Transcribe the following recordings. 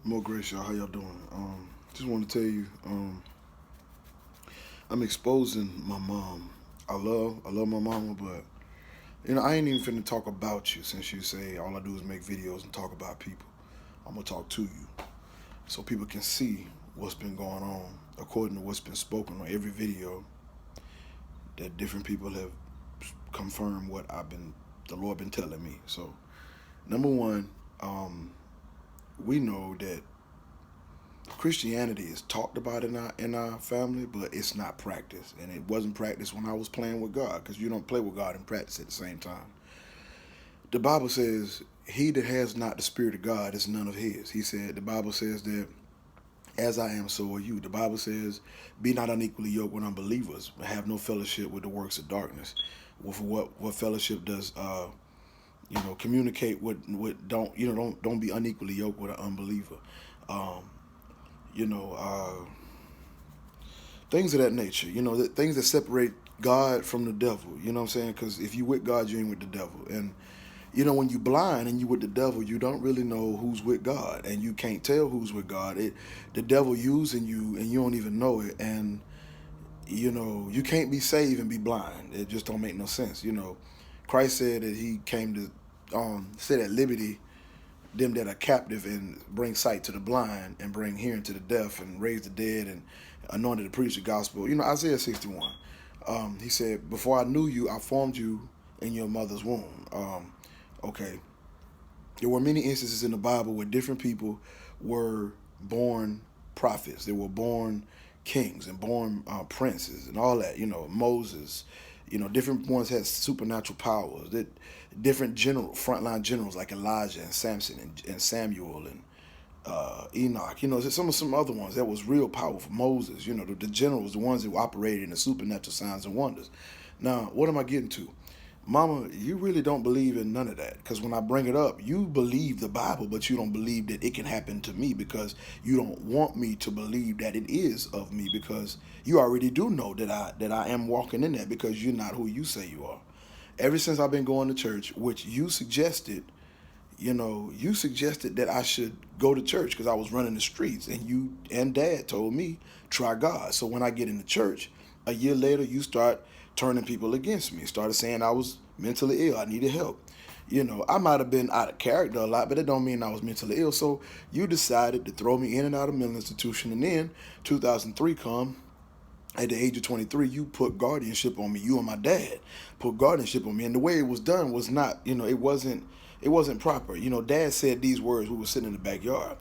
More grace, y'all. How y'all doing? Just want to tell you, I'm exposing my mom. I love my mama, but I ain't even finna talk about you since you say all I do is make videos and talk about people. I'm gonna talk to you so people can see what's been going on according to what's been spoken on every video that different people have confirmed the Lord been telling me. So, number one, we know that Christianity is talked about in our family, but it's not practiced, and it wasn't practiced when I was playing with God, because you don't play with God and practice at the same time. The Bible says, "He that has not the Spirit of God is none of His." The Bible says that, "As I am, so are you." The Bible says, "Be not unequally yoked with unbelievers. Have no fellowship with the works of darkness." Well, for what fellowship does communicate with don't be unequally yoked with an unbeliever. Um, you know, things of that nature. Things that separate God from the devil. You know what I'm saying? Because if you with God, you ain't with the devil. And when you blind and you with the devil, you don't really know who's with God, and you can't tell who's with God. The devil using you, and you don't even know it. And you can't be saved and be blind. It just don't make no sense. Christ said that He came to set at liberty them that are captive and bring sight to the blind and bring hearing to the deaf and raise the dead and anointed to preach the gospel. Isaiah 61. He said, "Before I knew you, I formed you in your mother's womb." Okay. There were many instances in the Bible where different people were born prophets. They were born kings and born princes and all that. Moses. Different ones had supernatural powers. That different frontline generals like Elijah and Samson and Samuel and Enoch. Some other ones that was real powerful. Moses. The generals, the ones who operated in the supernatural signs and wonders. Now, what am I getting to? Mama, you really don't believe in none of that, because when I bring it up, you believe the Bible, but you don't believe that it can happen to me, because you don't want me to believe that it is of me, because you already do know that I am walking in that, because you're not who you say you are. Ever since I've been going to church, which you suggested that I should go to church because I was running the streets, and you and Dad told me try God. So when I get into church, a year later, you start turning people against me. Started saying I was mentally ill. I needed help. I might have been out of character a lot, but it don't mean I was mentally ill. So you decided to throw me in and out of mental institution, and then 2003 come. At the age of 23, you put guardianship on me. You and my dad put guardianship on me, and the way it was done was not, it wasn't proper. Dad said these words. We were sitting in the backyard.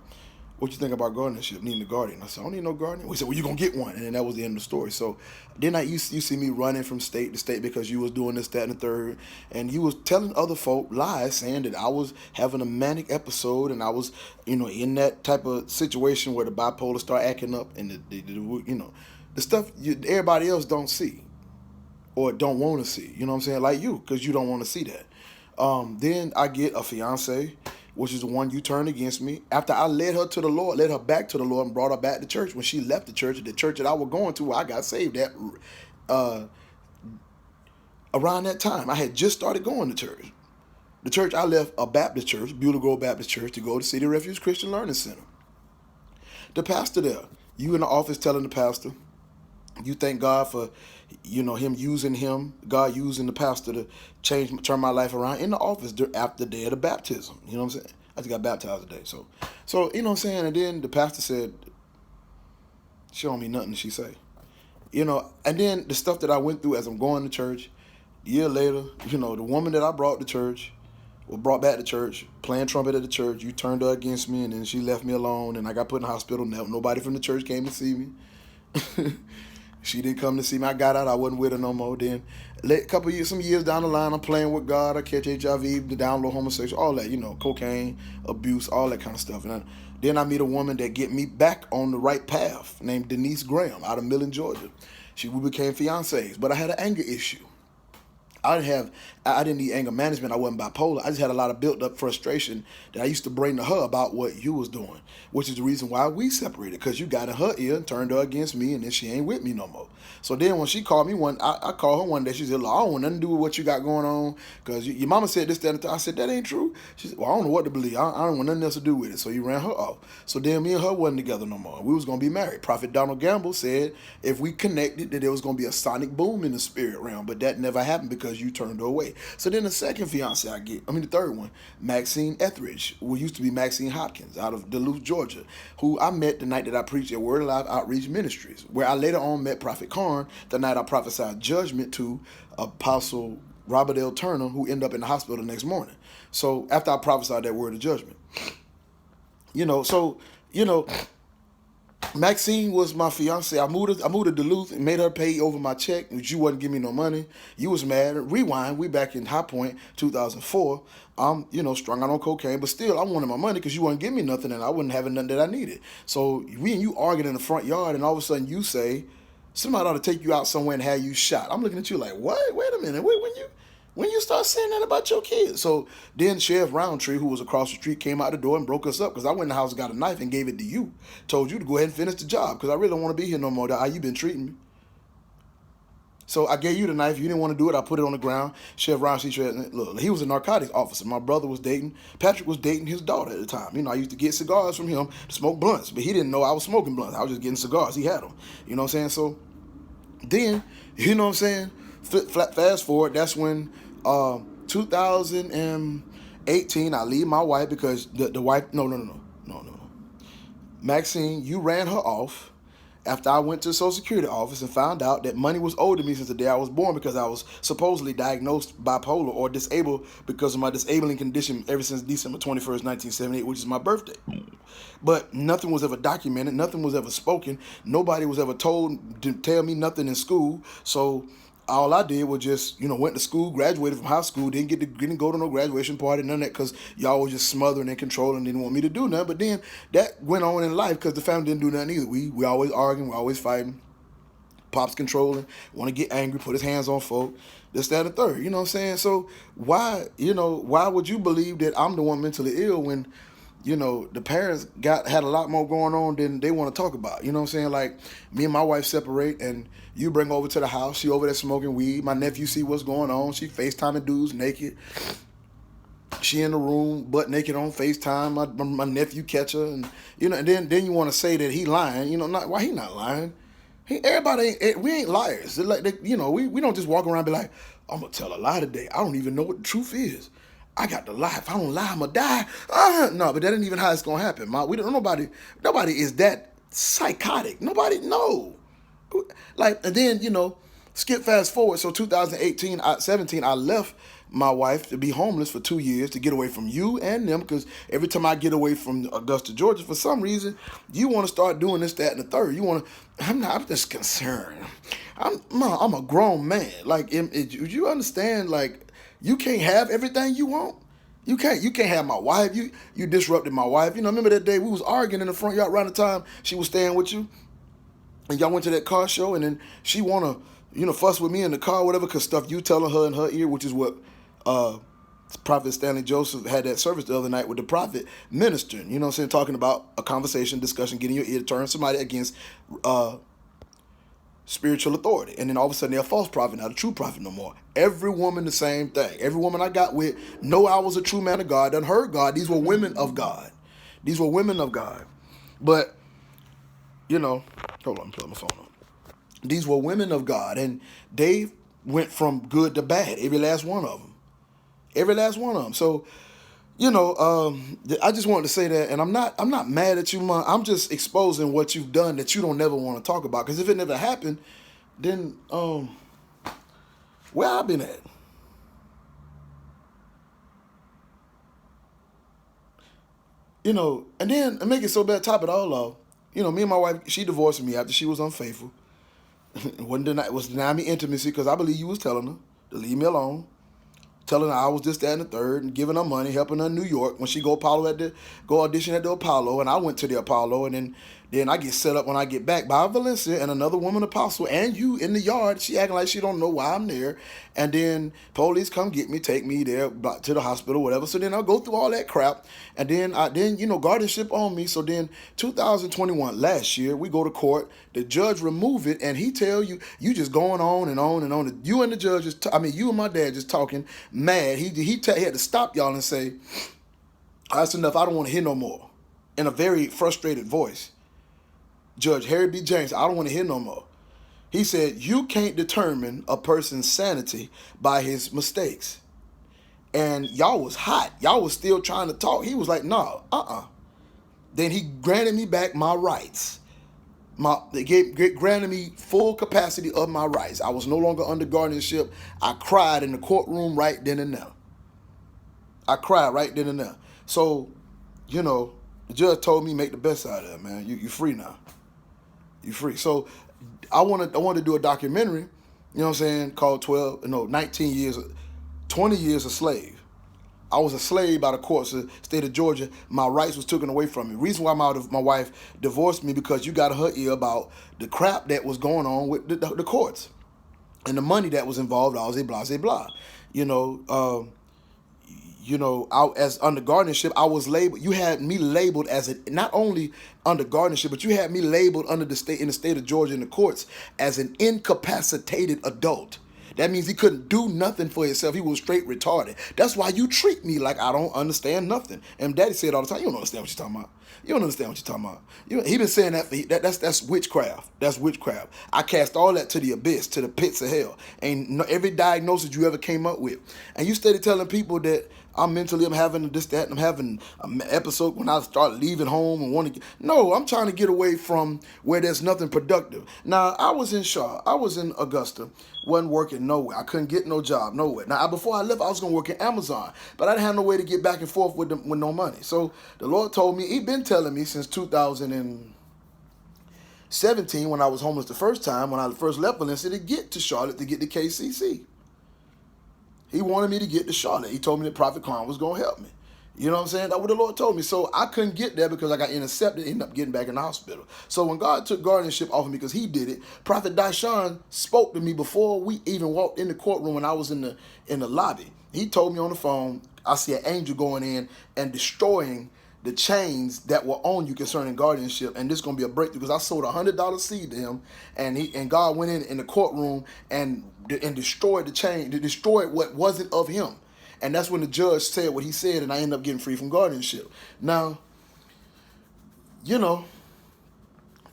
"What you think about guardianship? Needing a guardian?" I said, "I don't need no guardian." We said, "Well, you gonna get one," and then that was the end of the story. So then you see me running from state to state because you was doing this, that, and the third, and you was telling other folk lies, saying that I was having a manic episode, and I was, in that type of situation where the bipolar start acting up, and the stuff everybody else don't see or don't want to see. You know what I'm saying? Like you, because you don't want to see that. Then I get a fiance, which is the one you turned against me. After I led her to the Lord, led her back to the Lord, and brought her back to church. When she left the church that I was going to, I got saved at around that time. I had just started going to church. The church I left, a Baptist church, Beulah Grove Baptist Church, to go to City Refuge Christian Learning Center. The pastor there, you in the office telling the pastor, you thank God for, God using the pastor to turn my life around in the office after the day of the baptism. You know what I'm saying? I just got baptized today. So you know what I'm saying? And then the pastor said, "She don't mean nothing she say." And then the stuff that I went through as I'm going to church, a year later, the woman that I brought to church, or brought back to church, playing trumpet at the church, you turned her against me, and then she left me alone, and I got put in the hospital. Nobody from the church came to see me. She didn't come to see me. I got out. I wasn't with her no more. Then, some years down the line, I'm playing with God. I catch HIV, the down low homosexual, all that, cocaine, abuse, all that kind of stuff. And then I meet a woman that get me back on the right path, named Denise Graham, out of Millen, Georgia. We became fiancés, but I had an anger issue. I didn't have I didn't need anger management. I wasn't bipolar. I just had a lot of built up frustration that I used to bring to her about what you was doing, which is the reason why we separated, because you got in her ear and turned her against me, and then she ain't with me no more. So then when she called me I called her one day. She said, "Look, I don't want nothing to do with what you got going on, because your mama said this, that, and that." I said, "That ain't true." She said, "Well, I don't know what to believe. I don't want nothing else to do with it." So you ran her off. So then me and her wasn't together no more. We was gonna be married. Prophet Donald Gamble said if we connected that there was gonna be a sonic boom in the spirit realm, but that never happened because you turned her away. So then the second fiance the third one, Maxine Etheridge, who used to be Maxine Hopkins out of Duluth, Georgia, who I met the night that I preached at Word Alive Outreach Ministries, where I later on met Prophet Karn the night I prophesied judgment to Apostle Robert L. Turner, who ended up in the hospital the next morning. So after I prophesied that word of judgment, Maxine was my fiance. I moved to Duluth and made her pay over my check, which you wasn't giving me no money. You was mad. Rewind, we back in High Point, 2004. I'm, strung out on cocaine, but still I wanted my money because you wasn't giving me nothing and I wasn't having nothing that I needed. So we and you arguing in the front yard, and all of a sudden you say, somebody ought to take you out somewhere and have you shot. I'm looking at you like, what? Wait a minute. When you start saying that about your kids? So then Sheriff Roundtree, who was across the street, came out the door and broke us up, because I went in the house and got a knife and gave it to you. Told you to go ahead and finish the job because I really don't want to be here no more. How you been treating me? So I gave you the knife. You didn't want to do it. I put it on the ground. Sheriff Roundtree said, look, he was a narcotics officer. My brother was Patrick was dating his daughter at the time. I used to get cigars from him to smoke blunts, but he didn't know I was smoking blunts. I was just getting cigars. He had them. You know what I'm saying? So then, fast forward, that's when 2018, I leave my wife because the wife, no. Maxine, you ran her off after I went to the Social Security office and found out that money was owed to me since the day I was born, because I was supposedly diagnosed bipolar or disabled because of my disabling condition ever since December 21st, 1978, which is my birthday. But nothing was ever documented. Nothing was ever spoken. Nobody was ever told to tell me nothing in school. So all I did was just, went to school, graduated from high school, didn't go to no graduation party, none of that, because y'all was just smothering and controlling, didn't want me to do nothing. But then that went on in life because the family didn't do nothing either. We always arguing, we always fighting. Pop's controlling, want to get angry, put his hands on folk, this, that, and the third. You know what I'm saying? So why would you believe that I'm the one mentally ill when, the parents had a lot more going on than they want to talk about? You know what I'm saying? Like, me and my wife separate, and you bring her over to the house. She over there smoking weed. My nephew see what's going on. She FaceTiming dudes naked. She in the room, butt naked on FaceTime. My nephew catch her, and and then you want to say that he lying. Why he not lying? Everybody we ain't liars. Like we don't just walk around and be like, I'm gonna tell a lie today. I don't even know what the truth is. I got to lie. If I don't lie, I'm gonna die. No, but that ain't even how it's gonna happen. We don't. Nobody is that psychotic. Nobody. No. Like, and then skip fast forward. So 17, I left my wife to be homeless for 2 years to get away from you and them, because every time I get away from Augusta, Georgia, for some reason, you want to start doing this, that, and the third. I'm just concerned. I'm a grown man. Like, do you understand? Like, you can't have everything you want. You can't have my wife. You disrupted my wife. Remember that day we was arguing in the front yard around the time she was staying with you? And y'all went to that car show, and then she want to, fuss with me in the car, whatever, because stuff you telling her in her ear, which is what Prophet Stanley Joseph had that service the other night with the prophet ministering, talking about a conversation, discussion, getting your ear to turn somebody against spiritual authority. And then all of a sudden they're a false prophet, not a true prophet no more. Every woman the same thing. Every woman I got with know I was a true man of God, done heard God. These were women of God. But, hold on, I'm putting my phone on. These were women of God, and they went from good to bad, every last one of them. So, I just wanted to say that, and I'm not mad at you, man. I'm just exposing what you've done that you don't never want to talk about. Because if it never happened, then where I been at? And then I make it so bad, top it all off. Me and my wife, she divorced me after she was unfaithful. Was denying me intimacy because I believe you was telling her to leave me alone. telling her I was this, that, and the third, and giving her money, helping her in New York when she go audition at the Apollo, and I went to the Apollo, and then I get set up when I get back by Valencia and another woman apostle and you in the yard. She acting like she don't know why I'm there, and then police come get me, take me there to the hospital, whatever. So then I'll go through all that crap, and then guardianship on me. So then 2021, last year, we go to court. The judge remove it, and he tell you just going on and on and on. You and the judge you and my dad just talking mad. He had to stop y'all and say, that's enough. I don't want to hear no more. In a very frustrated voice. Judge Harry B. James, I don't want to hear no more. He said, you can't determine a person's sanity by his mistakes. And y'all was hot. Y'all was still trying to talk. He was like, no, Then he granted me back my rights. Granted me full capacity of my rights. I was no longer under guardianship. I cried in the courtroom right then and there. So, the judge told me make the best out of it, man. You free now. You free. So I wanted to do a documentary, you know what I'm saying, called 20 years a slave. I was a slave by the courts of the state of Georgia. My rights was taken away from me. Reason why my wife divorced me, because you got her ear about the crap that was going on with the courts and the money that was involved, blah. As under guardianship, I was labeled. You had me labeled as not only under guardianship, but you had me labeled in the state of Georgia in the courts as an incapacitated adult. That means he couldn't do nothing for himself. He was straight retarded. That's why you treat me like I don't understand nothing. And Daddy said all the time, you don't understand what you're talking about. You don't understand what you're talking about. He been saying that that's witchcraft. That's witchcraft. I cast all that to the abyss, to the pits of hell. Ain't every diagnosis you ever came up with. And you steady telling people that I'm having this, that, and I'm having an episode when I start leaving home and want to get. No, I'm trying to get away from where there's nothing productive. Now, I was in Shaw. I was in Augusta. Wasn't working nowhere. I couldn't get no job nowhere. Now, before I left, I was going to work at Amazon. But I didn't have no way to get back and forth with no money. So the Lord told me, He'd been telling me since 2017 when I was homeless the first time, when I first left Valencia, to get to Charlotte, to get to KCC. He wanted me to get to Charlotte. He told me that Prophet Klein was going to help me. You know what I'm saying? That's what the Lord told me. So I couldn't get there because I got intercepted and ended up getting back in the hospital. So when God took guardianship off of me, because He did it, Prophet Dashawn spoke to me before we even walked in the courtroom when I was in the lobby. He told me on the phone, I see an angel going in and destroying the chains that were on you concerning guardianship, and this is going to be a breakthrough, because I sold $100 seed to him, and God went in the courtroom and destroyed the chain, destroyed what wasn't of him. And that's when the judge said what he said, and I ended up getting free from guardianship. Now,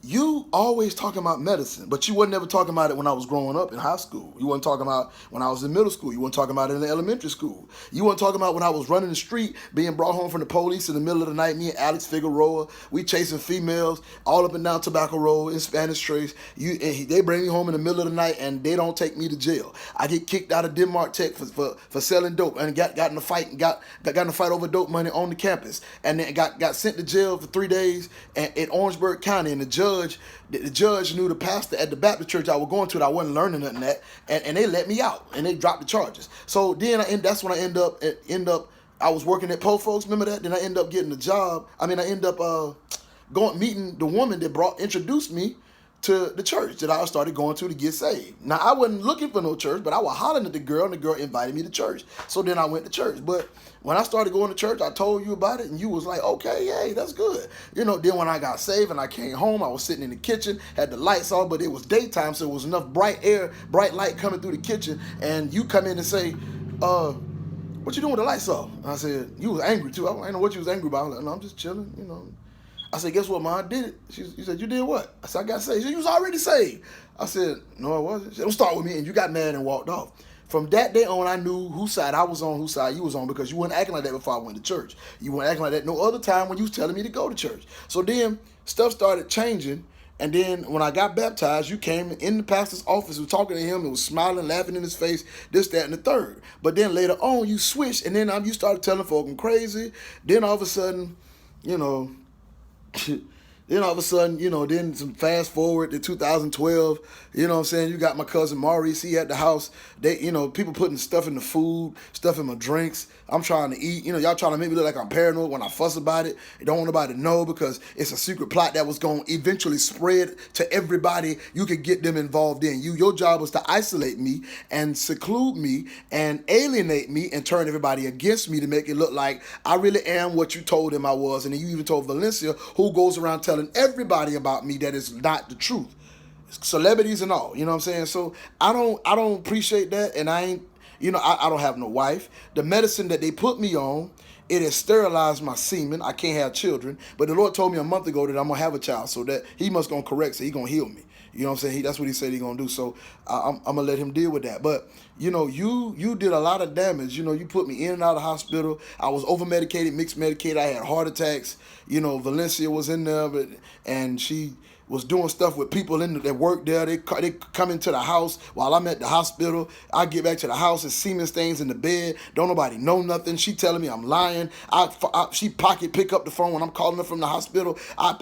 you always talking about medicine, but you wasn't ever talking about it when I was growing up in high school. You wasn't talking about when I was in middle school. You weren't talking about it in elementary school. You weren't talking about when I was running the street, being brought home from the police in the middle of the night. Me and Alex Figueroa, we chasing females all up and down Tobacco Road in Spanish Trace. They bring me home in the middle of the night, and they don't take me to jail. I get kicked out of Denmark Tech for selling dope, and got in a fight and got in a fight over dope money on the campus, and then got sent to jail for 3 days in Orangeburg County. And the judge knew the pastor at the Baptist church I was going to that I wasn't learning nothing at, and they let me out, and they dropped the charges. So then that's when I end up I was working at Po Folks, remember that? Then I end up getting a job. I end up meeting the woman that introduced me to the church that I started going to get saved. Now, I wasn't looking for no church, but I was hollering at the girl, and the girl invited me to church. So then I went to church. But when I started going to church, I told you about it, and you was like, okay, hey, that's good. Then when I got saved and I came home, I was sitting in the kitchen, had the lights on, but it was daytime, so it was enough bright light coming through the kitchen, and you come in and say, what you doing with the lights off? And I said, you was angry too. I didn't know what you was angry about. I was like, no, I'm just chilling, I said, guess what, Mom? I did it. You said, you did what? I said, I got saved. She said, you was already saved. I said, no, I wasn't. She said, don't start with me. And you got mad and walked off. From that day on, I knew whose side I was on, whose side you was on, because you weren't acting like that before I went to church. You weren't acting like that no other time when you was telling me to go to church. So then stuff started changing. And then when I got baptized, you came in the pastor's office, was talking to him, and was smiling, laughing in his face, this, that, and the third. But then later on, you switched, and then you started telling folk I'm crazy. Then all of a sudden, Then all of a sudden, then some fast forward to 2012, you know what I'm saying? You got my cousin Maurice, he at the house. They, people putting stuff in the food, stuff in my drinks. I'm trying to eat. Y'all trying to make me look like I'm paranoid when I fuss about it. I don't want nobody to know because it's a secret plot that was going to eventually spread to everybody you could get them involved in. Your job was to isolate me and seclude me and alienate me and turn everybody against me to make it look like I really am what you told him I was. And then you even told Valencia, who goes around telling everybody about me that is not the truth. Celebrities and all, you know what I'm saying? So I don't appreciate that, and I ain't, I don't have no wife. The medicine that they put me on, it has sterilized my semen. I can't have children, but the Lord told me a month ago that I'm gonna have a child, so that He must gonna correct, so He gonna heal me. You know what I'm saying? That's what He said He gonna do. So I'm gonna let Him deal with that. But you did a lot of damage. You put me in and out of the hospital. I was over medicated, mixed medicated. I had heart attacks. Valencia was in there, and she was doing stuff with people that work there. They come into the house while I'm at the hospital. I get back to the house and semen stains in the bed. Don't nobody know nothing. She telling me I'm lying. She pocket pick up the phone when I'm calling her from the hospital. I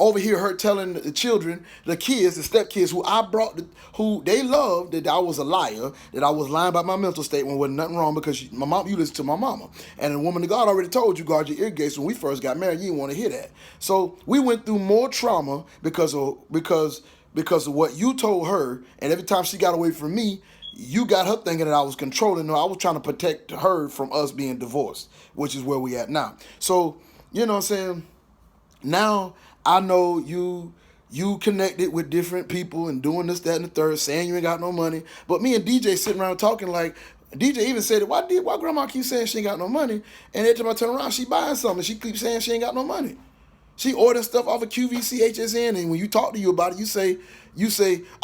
overhear her telling the children, the kids, the stepkids who I brought, who they loved, that I was a liar, that I was lying about my mental state when wasn't nothing wrong because you listen to my mama. And the woman of God already told you, guard your ear gates. When we first got married, you didn't want to hear that. So we went through more trauma because of what you told her. And every time she got away from me, you got her thinking that I was controlling her. I was trying to protect her from us being divorced, which is where we at now. So, you know what I'm saying? Now I know you connected with different people and doing this, that, and the third, saying you ain't got no money. But me and DJ sitting around talking like, DJ even said, why grandma keep saying she ain't got no money? And every time I turn around, she buying something. She keeps saying she ain't got no money. She ordering stuff off of QVC, HSN, and when you talk to you about it, you say,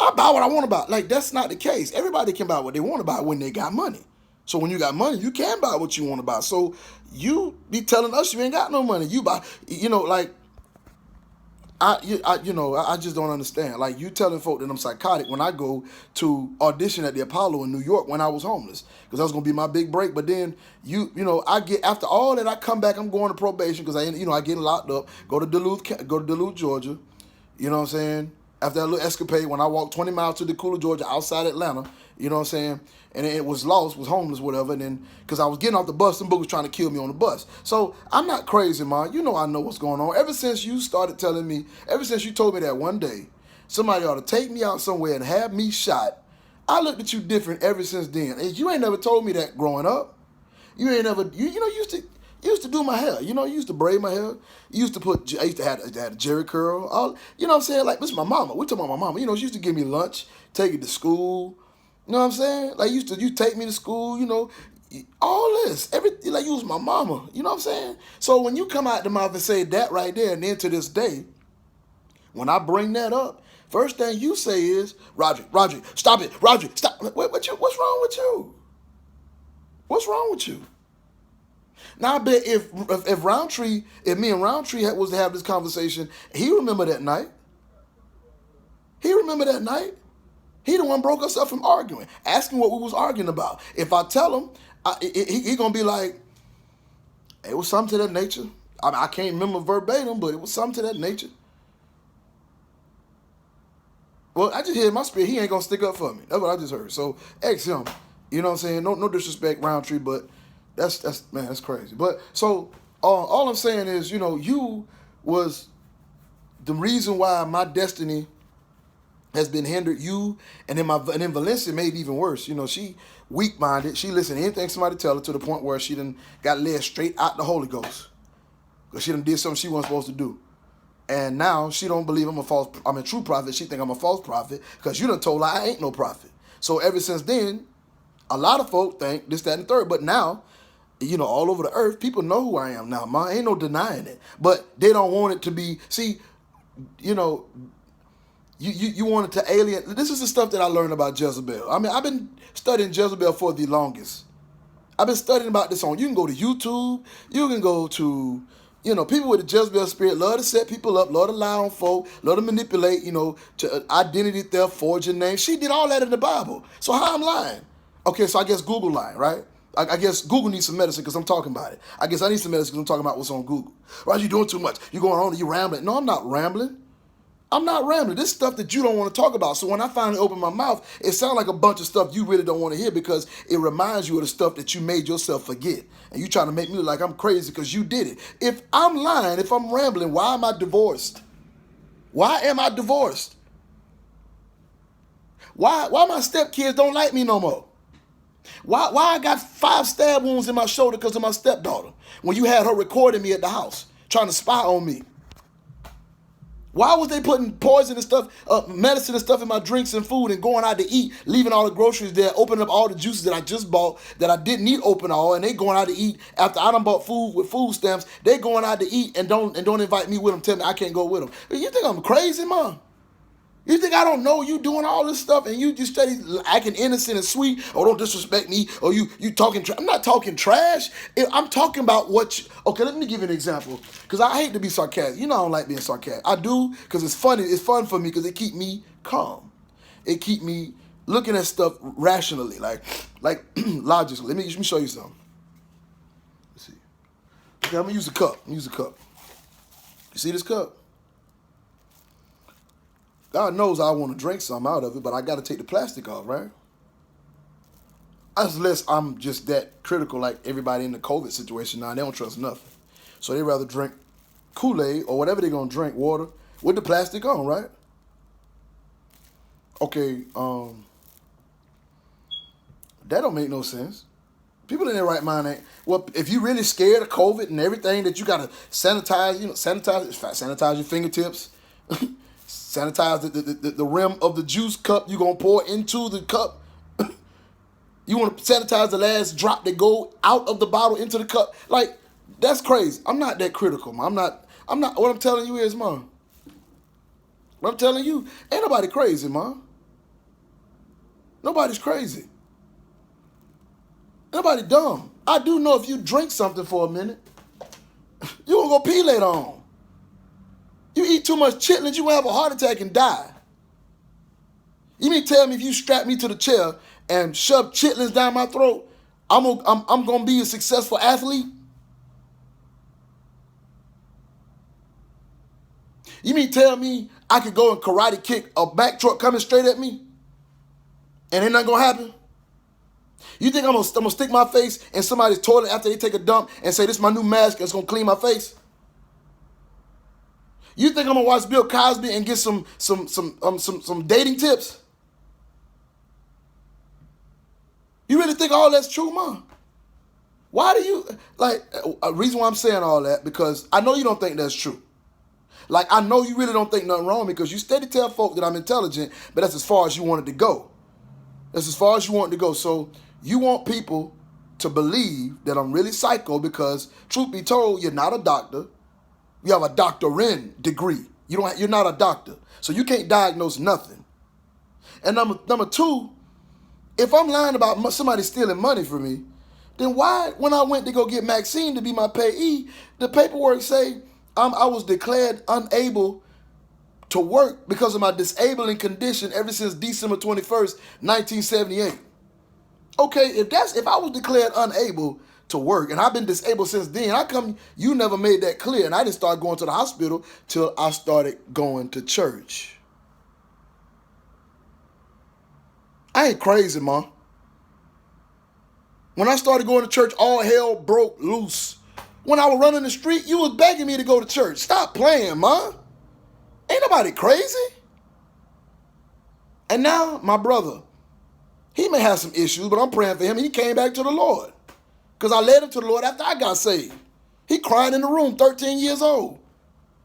I buy what I want to buy. Like, that's not the case. Everybody can buy what they want to buy when they got money. So when you got money, you can buy what you want to buy. So you be telling us you ain't got no money. You buy, like, I just don't understand. Like, you telling folk that I'm psychotic when I go to audition at the Apollo in New York when I was homeless, because that was gonna be my big break. But then I get, after all that, I come back. I'm going to probation because I get locked up. Go to Duluth, Georgia. You know what I'm saying? After that little escapade, when I walked 20 miles to Decatur, Georgia, outside Atlanta. You know what I'm saying? And it was lost, was homeless, whatever. And then, because I was getting off the bus, some book was trying to kill me on the bus. So I'm not crazy, Ma. I know what's going on. Ever since you told me that one day, somebody ought to take me out somewhere and have me shot, I looked at you different ever since then. And you ain't never told me that growing up. You ain't never, you used to do my hair. You used to braid my hair. I used to have a Jerry curl. All, you know what I'm saying? Like, this is my mama. We're talking about my mama. She used to give me lunch, take me to school. You know what I'm saying? Like, you take me to school, all this. Everything, like, you was my mama. You know what I'm saying? So when you come out the mouth and say that right there, and then to this day, when I bring that up, first thing you say is, Roger, stop it. Roger, stop. What's wrong with you? What's wrong with you? Now, I bet if me and Roundtree was to have this conversation, he remember that night. He the one broke us up from arguing, asking what we was arguing about. If I tell him, he gonna be like, it was something to that nature. I can't remember verbatim, but it was something to that nature. Well, I just hear in my spirit, he ain't gonna stick up for me. That's what I just heard. So, X him. You know what I'm saying? No disrespect, Roundtree, but that's crazy. But so all I'm saying is, you was the reason why my destiny has been hindered. You and then Valencia made it even worse. She weak-minded. She listened to anything somebody tell her, to the point where she done got led straight out the Holy Ghost, because she done did something she wasn't supposed to do. And now she don't believe I'm a true prophet. She think I'm a false prophet because you done told her I ain't no prophet. So ever since then, a lot of folk think this, that, and the third. But now, all over the earth, people know who I am now, Ma. Ain't no denying it. But they don't want it to be, see, you wanted to alien. This is the stuff that I learned about Jezebel. I mean, I've been studying Jezebel for the longest. I've been studying about this on, you can go to YouTube, you can go to, people with the Jezebel spirit love to set people up, love to lie on folk, love to manipulate, to identity theft, forging names. She did all that in the Bible. So how I'm lying? Okay, so I guess Google lying, right? I guess Google needs some medicine because I'm talking about it. I guess I need some medicine because I'm talking about what's on Google. Why are you doing too much? You going on and you rambling? No, I'm not rambling. I'm not rambling. This stuff that you don't want to talk about. So when I finally open my mouth, it sounds like a bunch of stuff you really don't want to hear because it reminds you of the stuff that you made yourself forget. And you trying to make me look like I'm crazy because you did it. If I'm lying, if I'm rambling, why am I divorced? Why am I divorced? Why my stepkids don't like me no more? Why I got 5 stab wounds in my shoulder because of my stepdaughter when you had her recording me at the house, trying to spy on me? Why was they putting poison and stuff, medicine and stuff in my drinks and food and going out to eat, leaving all the groceries there, opening up all the juices that I just bought that I didn't need open all, and they going out to eat after I done bought food with food stamps. They going out to eat and don't invite me with them, tell me I can't go with them. You think I'm crazy, Mom? You think I don't know you doing all this stuff and you just steady acting innocent and sweet? Oh, don't disrespect me. Or you talking trash. I'm not talking trash. I'm talking about what okay, let me give you an example. Because I hate to be sarcastic. You know I don't like being sarcastic. I do because it's funny. It's fun for me because it keep me calm. It keep me looking at stuff rationally, like logically. Let me show you something. Let's see. Okay, I'm going to use a cup. You see this cup? God knows I want to drink some out of it, but I got to take the plastic off, right? Unless I'm just that critical like everybody in the COVID situation now. They don't trust nothing. So they rather drink Kool-Aid or whatever they're going to drink, water, with the plastic on, right? Okay, that don't make no sense. People in their right mind ain't. Well, if you really scared of COVID and everything that you got to sanitize, sanitize your fingertips, sanitize the rim of the juice cup you're going to pour into the cup. You want to sanitize the last drop that go out of the bottle into the cup. Like, that's crazy. I'm not that critical, Mom. I'm not, what I'm telling you is, Mom. What I'm telling you, ain't nobody crazy, Mom. Nobody's crazy. Nobody dumb. I do know if you drink something for a minute, you gonna go pee later on. You eat too much chitlins, you gonna have a heart attack and die. You mean tell me if you strap me to the chair and shove chitlins down my throat, I'm gonna be a successful athlete? You mean tell me I could go and karate kick a back truck coming straight at me and ain't nothing gonna happen? You think I'm gonna stick my face in somebody's toilet after they take a dump and say this is my new mask and it's gonna clean my face? You think I'm gonna watch Bill Cosby and get some dating tips? You really think all that's true, Mom? Why do you a reason why I'm saying all that, because I know you don't think that's true. Like, I know you really don't think nothing wrong because you steady tell folk that I'm intelligent, but that's as far as you wanted to go. That's as far as you want to go. So you want people to believe that I'm really psycho because, truth be told, you're not a doctor. You have a doctorate degree. You're not a doctor. So you can't diagnose nothing. And number two, if I'm lying about somebody stealing money from me, then why, when I went to go get Maxine to be my payee, the paperwork say I was declared unable to work because of my disabling condition ever since December 21st, 1978. Okay, if I was declared unable to work and I've been disabled since then, how come you never made that clear? And I didn't start going to the hospital till I started going to church. I ain't crazy, Mom. When I started going to church, all hell broke loose. When I was running the street, you was begging me to go to church. Stop playing, Mom. Ain't nobody crazy. And now, my brother, he may have some issues, but I'm praying for him. He came back to the Lord because I led him to the Lord after I got saved. He crying in the room, 13 years old.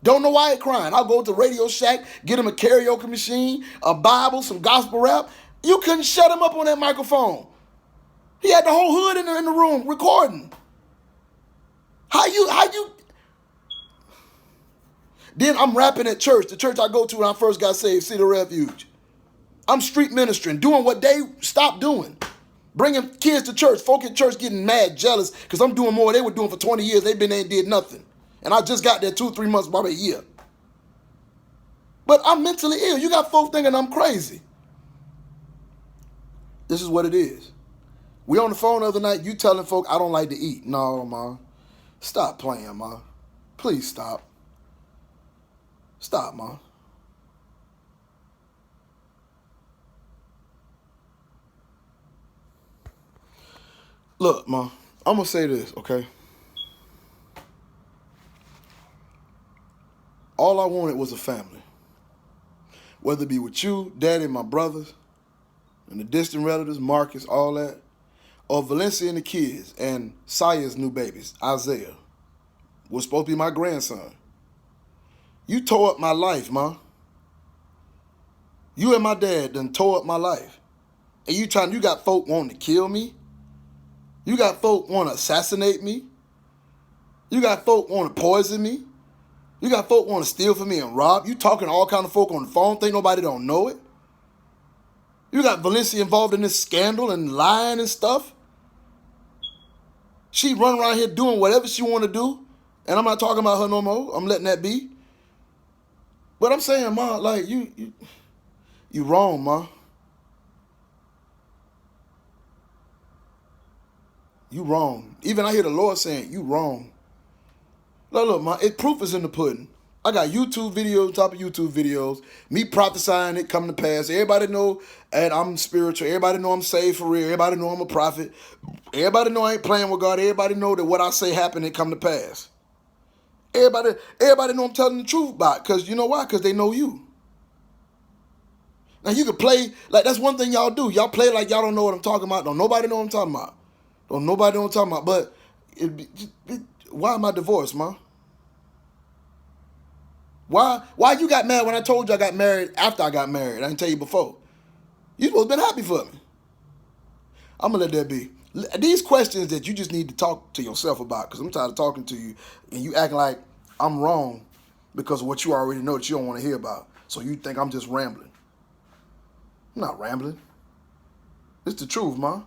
Don't know why he crying. I'll go to Radio Shack, get him a karaoke machine, a Bible, some gospel rap. You couldn't shut him up on that microphone. He had the whole hood in the room recording. How you? Then I'm rapping at church, the church I go to when I first got saved, City of Refuge. I'm street ministering, doing what they stopped doing. Bringing kids to church, folk at church getting mad, jealous, because I'm doing more they were doing for 20 years. They've been there and did nothing. And I just got there 2-3 months, probably a year. But I'm mentally ill. You got folks thinking I'm crazy. This is what it is. We on the phone the other night, you telling folk I don't like to eat. No, ma. Stop playing, ma. Please stop. Stop, ma. Look, ma, I'm going to say this, okay? All I wanted was a family. Whether it be with you, Daddy, my brothers, and the distant relatives, Marcus, all that, or Valencia and the kids, and Saya's new babies, Isaiah, was supposed to be my grandson. You tore up my life, ma. You and my dad done tore up my life. And you got folk wanting to kill me. You got folk want to assassinate me. You got folk want to poison me. You got folk want to steal from me and rob. You talking to all kind of folk on the phone, think nobody don't know it. You got Valencia involved in this scandal and lying and stuff. She run around here doing whatever she want to do. And I'm not talking about her no more. I'm letting that be. But I'm saying, ma, like, you wrong, ma. You wrong. Even I hear the Lord saying, you wrong. Look, ma, proof is in the pudding. I got YouTube videos on top of YouTube videos. Me prophesying it coming to pass. Everybody know that I'm spiritual. Everybody know I'm saved for real. Everybody know I'm a prophet. Everybody know I ain't playing with God. Everybody know that what I say happen, it come to pass. Everybody know I'm telling the truth about it. Because you know why? Because they know you. Now you can play, like that's one thing y'all do. Y'all play like y'all don't know what I'm talking about. Don't nobody know what I'm talking about. Don't nobody know what I'm talking about. But why am I divorced, ma? Why you got mad when I told you I got married after I got married? I didn't tell you before. You supposed to been happy for me. I'm going to let that be. These questions that you just need to talk to yourself about, because I'm tired of talking to you and you acting like I'm wrong because of what you already know that you don't want to hear about. So you think I'm just rambling. I'm not rambling. It's the truth, ma.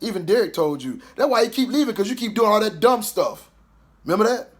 Even Derek told you. That's why he keep leaving, because you keep doing all that dumb stuff. Remember that?